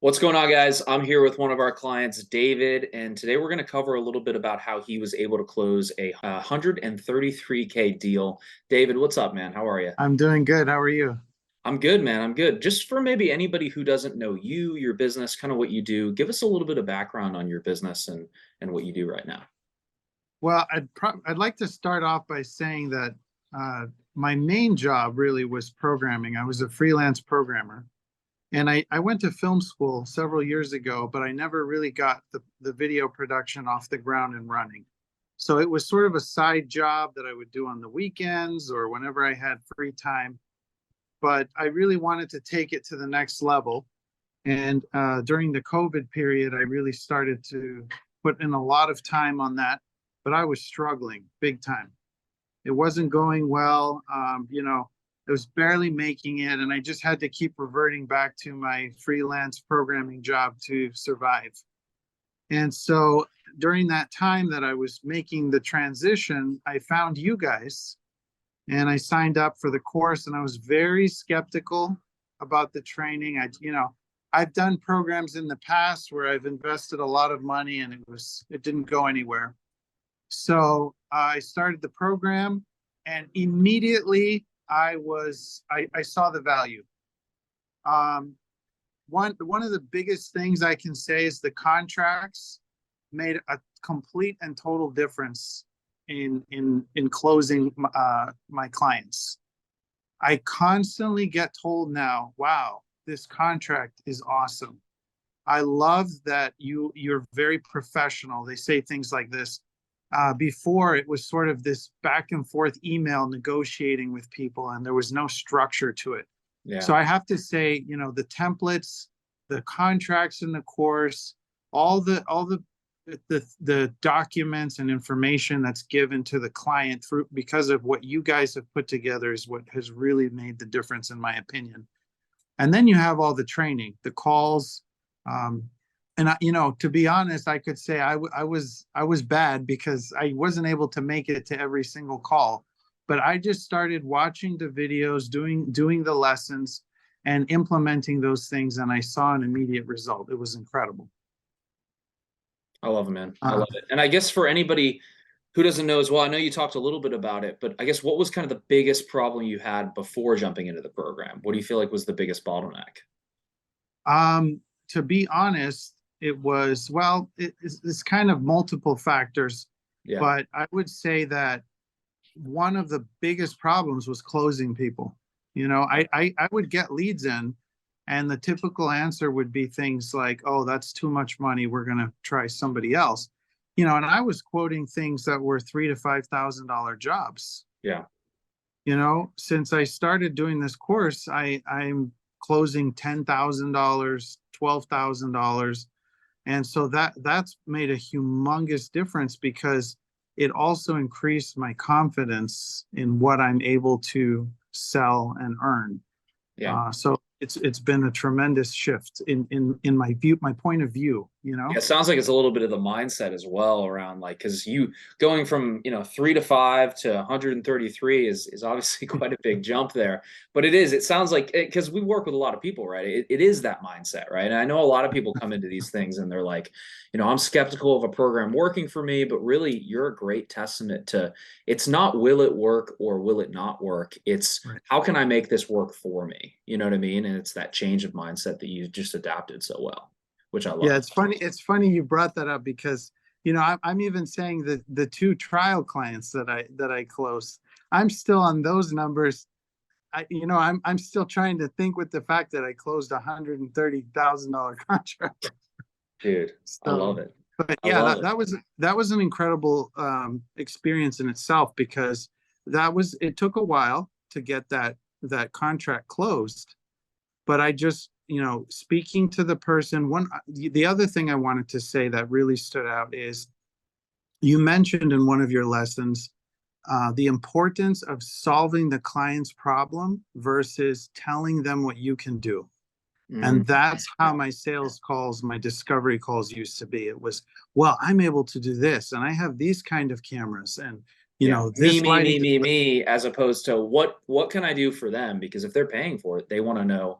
What's going on, guys? I'm here with one of our clients, David, and today we're going to cover a little bit about how he was able to close a 133K deal. David, what's up, man? How are you? I'm doing good. How are you? I'm good, man. I'm good. Just for maybe anybody who doesn't know you, your business, kind of what you do, give us a little bit of background on your business and what you do right now. Well, I'd like to start off by saying that my main job really was programming. I was a freelance programmer, and I went to film school several years ago, but I never really got the video production off the ground and running. So it was sort of a side job that I would do on the weekends or whenever I had free time. But I really wanted to take it to the next level. And during the COVID period, I really started to put in a lot of time on that, but I was struggling big time. It wasn't going well. I was barely making it, and I just had to keep reverting back to my freelance programming job to survive. And so during that time that I was making the transition, I found you guys and I signed up for the course, and I was very skeptical about the training. I've done programs in the past where I've invested a lot of money and it didn't go anywhere. So I started the program, and immediately I saw the value. One of the biggest things I can say is the contracts made a complete and total difference in closing my clients. I constantly get told now, wow, this contract is awesome. I love that you're very professional. They say things like this. Before, it was sort of this back and forth email negotiating with people, and there was no structure to it. Yeah. So I have to say, the templates, the contracts in the course, all the documents and information that's given to the client because of what you guys have put together is what has really made the difference, in my opinion. And then you have all the training, the calls, to be honest, I could say I was bad because I wasn't able to make it to every single call. But I just started watching the videos, doing the lessons, and implementing those things, and I saw an immediate result. It was incredible. I love it, man. I love it. And I guess for anybody who doesn't know as well, I know you talked a little bit about it, but I guess what was kind of the biggest problem you had before jumping into the program? What do you feel like was the biggest bottleneck? To be honest, it's kind of multiple factors, Yeah. but I would say that one of the biggest problems was closing people. I would get leads in, and the typical answer would be things like, oh, that's too much money, we're going to try somebody else. And I was quoting things that were $3,000 to $5,000 jobs. Yeah. Since I started doing this course, I'm closing $10,000, $12,000. And so that's made a humongous difference because it also increased my confidence in what I'm able to sell and earn. Yeah. So it's been a tremendous shift in my point of view. Yeah, it sounds like it's a little bit of the mindset as well around because you going from 3 to 5 to 133 is obviously quite a big jump there. But it sounds like because we work with a lot of people, right? It is that mindset, right? And I know a lot of people come into these things and they're like, I'm skeptical of a program working for me, but really you're a great testament to it's not will it work or will it not work? It's Right. How can I make this work for me? You know what I mean? And it's that change of mindset that you just adapted so well, which I love. Yeah, it's funny. It's funny you brought that up because I'm even saying that the two trial clients that I closed, I'm still on those numbers. I'm still trying to think with the fact that I closed $130,000 contract. Dude, I love So, it. but I yeah, love it. that was an incredible experience in itself because it took a while to get that contract closed, but I just speaking to the person. The other thing I wanted to say that really stood out is you mentioned in one of your lessons the importance of solving the client's problem versus telling them what you can do. And that's how my sales calls, my discovery calls used to be. It was, well, I'm able to do this, and I have these kind of cameras, and this lighting. Me, as opposed to what can I do for them? Because if they're paying for it, they want to know,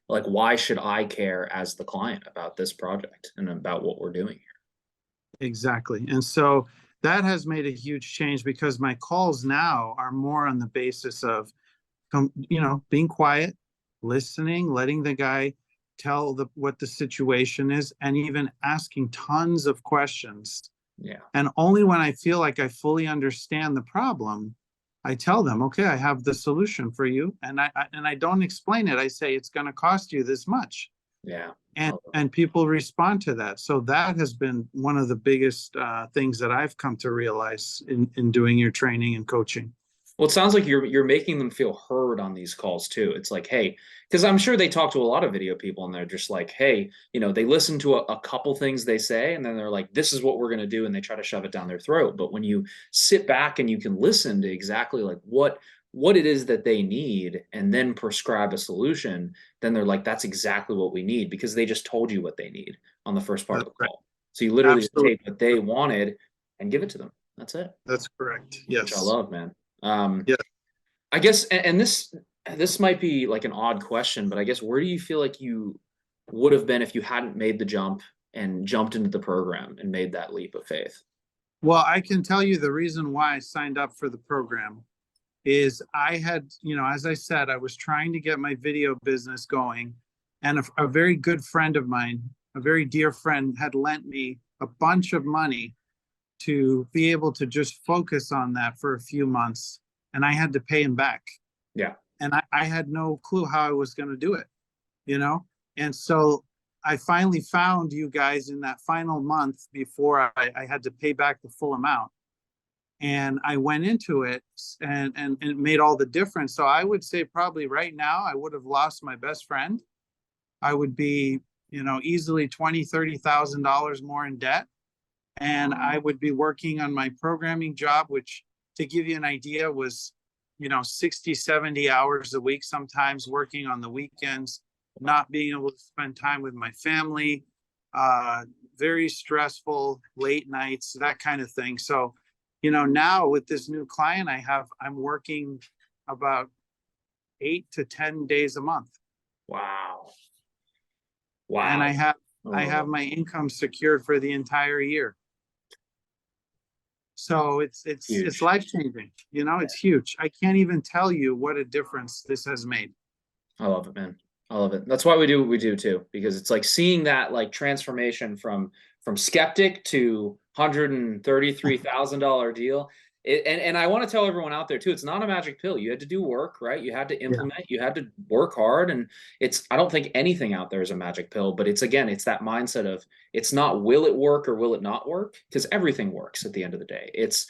like, why should I care as the client about this project and about what we're doing here? Exactly. And so that has made a huge change because my calls now are more on the basis of, being quiet, listening, letting the guy tell what the situation is, and even asking tons of questions. Yeah. And only when I feel like I fully understand the problem, I tell them, okay, I have the solution for you. And I don't explain it. I say it's going to cost you this much. Yeah. And people respond to that. So that has been one of the biggest things that I've come to realize in doing your training and coaching. Well, it sounds like you're making them feel heard on these calls too. It's like, hey, because I'm sure they talk to a lot of video people and they're just like, hey, they listen to a couple things they say and then they're like, this is what we're going to do, and they try to shove it down their throat. But when you sit back and you can listen to exactly like what it is that they need and then prescribe a solution, then they're like, that's exactly what we need, because they just told you what they need on the first part of That's the right. call. So you literally just Absolutely. take what they wanted and give it to them. That's it. That's correct. Which I Yes. love, man. Um, Yeah. I guess, and this might be like an odd question, but I guess where do you feel like you would have been if you hadn't made the jump and jumped into the program and made that leap of faith? Well, I can tell you the reason why I signed up for the program is I had, as I said, I was trying to get my video business going. And a very good friend of mine, a very dear friend, had lent me a bunch of money to be able to just focus on that for a few months. And I had to pay him back. Yeah. And I had no clue how I was going to do it, you know? And so I finally found you guys in that final month before I had to pay back the full amount. And I went into it and it made all the difference. So I would say probably right now I would have lost my best friend. I would be, easily $20,000, $30,000 more in debt. And I would be working on my programming job, which, to give you an idea, was 60, 70 hours a week, sometimes working on the weekends, not being able to spend time with my family, very stressful, late nights, that kind of thing. So, now with this new client I'm working about 8 to 10 days a month. Wow. And Wow. I have my income secured for the entire year. So it's Huge. life changing. It's huge. I can't even tell you what a difference this has made. I love it, man. I love it. That's why we do what we do too, because it's like seeing that like transformation from Skeptic to $133,000 deal. And I want to tell everyone out there too, it's not a magic pill. You had to do work, right? You had to Yeah. implement, you had to work hard. And I don't think anything out there is a magic pill, but it's that mindset of, it's not will it work or will it not work? Because everything works at the end of the day. It's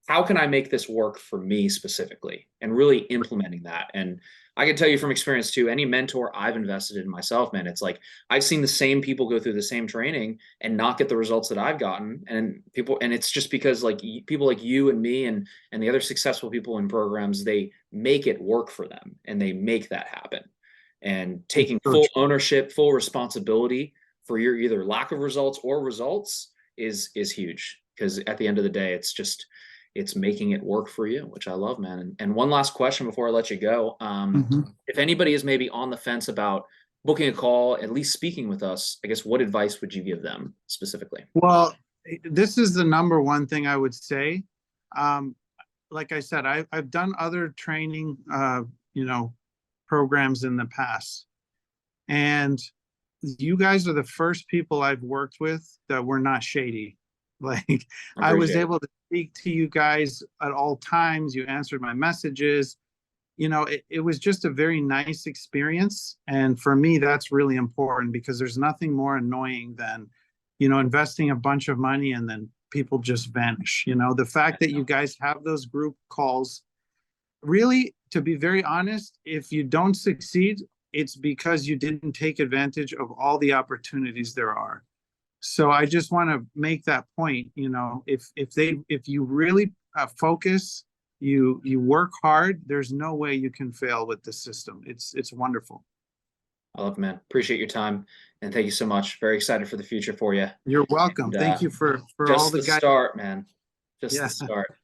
how can I make this work for me specifically, and really implementing that. And I can tell you from experience too, any mentor I've invested in myself, man, it's like I've seen the same people go through the same training and not get the results that I've gotten. And it's just because like people like you and me and the other successful people in programs, they make it work for them and they make that happen. And taking full ownership, full responsibility for your either lack of results or results is huge. Because at the end of the day, it's making it work for you, which I love, man. And one last question before I let you go. If anybody is maybe on the fence about booking a call, at least speaking with us, I guess what advice would you give them specifically? Well, this is the number one thing I would say. Like I said, I've done other training, programs in the past. And you guys are the first people I've worked with that were not shady. Like, I was able to speak to you guys at all times. You answered my messages. It was just a very nice experience. And for me, that's really important because there's nothing more annoying than, investing a bunch of money and then people just vanish. The fact that you guys have those group calls, really, to be very honest, if you don't succeed, it's because you didn't take advantage of all the opportunities there are. So I just want to make that point. If you really focus, you work hard, there's no way you can fail with the system. It's wonderful. I love it, man. Appreciate your time, and thank you so much. Very excited for the future for you. You're welcome. And, Thank you for all just the the guys. start, man. Just Yeah. the start.